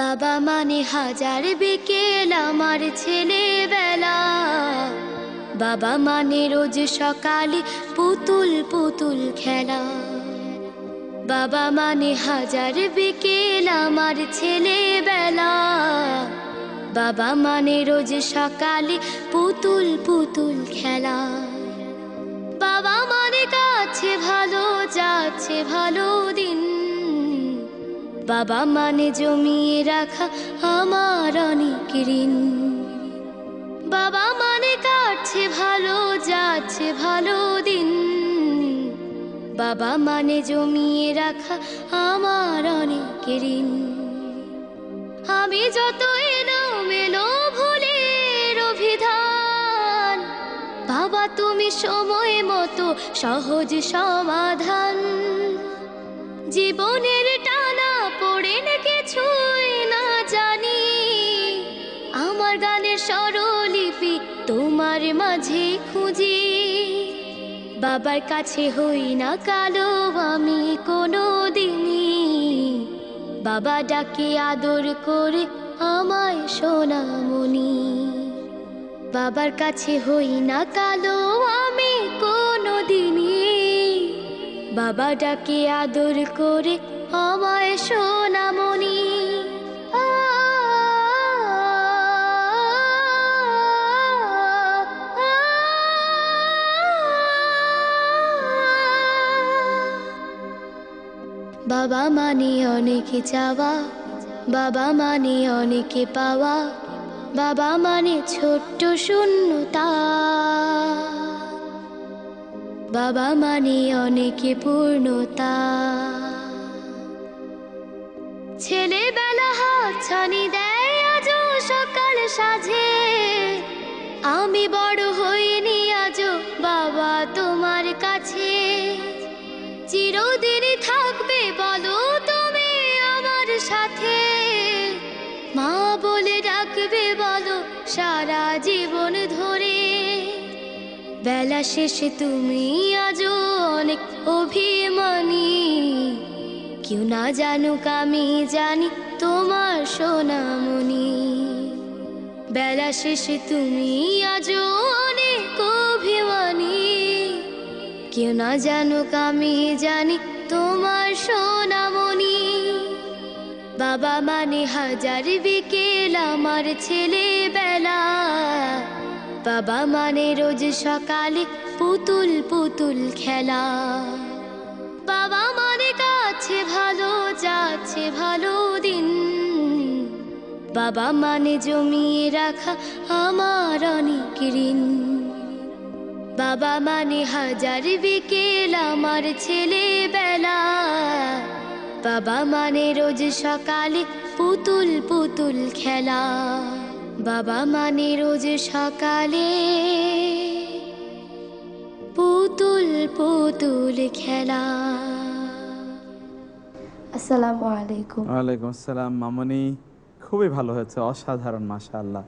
বাবা মানে হাজার বিকেল আমার ছেলেবেলা। বাবা মানে রোজ সকালে পুতুল পুতুল খেলা। বাবা মানে হাজার বিকেল আমার ছেলেবেলা। বাবা মানে রোজ সকালে পুতুল পুতুল খেলা। বাবা মানে কাছে ভালো যাচ্ছে ভালো দিন। বাবা মানে জমিয়ে রাখা আমার অনেক ঋণ। বাবা মানে কাটছে ভালো যাচ্ছে ভালো দিন। বাবা মানে জমিয়ে রাখা আমার অনেক ঋণ। আমি যত এলোমেলো ভুলের অভিধান, বাবা তুমি সময় মতো সহজ সমাধান। জীবনের টানা পড়ে না কিছুই না জানি, আমার গানের স্বরলিপি তোমার মাঝে খুঁজি। বাবার কাছে হই না কালো আমি কোনো দিনই, বাবা ডাকে আদর করে আমায় সোনামণি। বাবার কাছে হই না কালো আমি কোনো দিনই, বাবা ডাকে আদর করে আমায় সোনামণি। বাবা মানে অনেক চাওয়া, বাবা মানে অনেক পাওয়া। বাবা মানে ছোট্ট শূন্যতা, বাবা মানে অনেক পূর্ণতা। ছেলেবেলা হাতছানি দেয় আজও সকাল সাজে। আমি বড় হইনি আজও বাবা তোমার কাছে। চিরদিনই থাকবে বলো তুমি আমার সাথে, মা বলে ডাকবে বলো সারা জীবন ধরে। বেলা শেষে তুমি আজও অনেক অভিমানী, কেউ না জানুক আমি জানি তোমার সোনামণি। বেলা শেষে তুমি আজও অনেক অভিমানী, কেউ না জানুক আমি জানি তোমার সোনামণি। বাবা মানে হাজার বিকেল আমার ছেলেবেলা। বাবা মানে রোজ সকালে পুতুল পুতুল খেলা। বাবা মানে কাছে ভালো যাচ্ছে ভালো দিন। বাবা মানে জমিয়ে রাখা আমার অনেক ঋণ। বাবা মানে হাজার বিকেল আমার ছেলেবেলা। বাবা মানে রোজ সকালে পুতুল পুতুল খেলা। বাবা মানে রোজ সকালে পুতুল পুতুল খেলা। আসসালামু আলাইকুম। ওয়ালাইকুম আসসালাম মামনি, খুবই ভালো হয়েছে, অসাধারণ, মাশাআল্লাহ।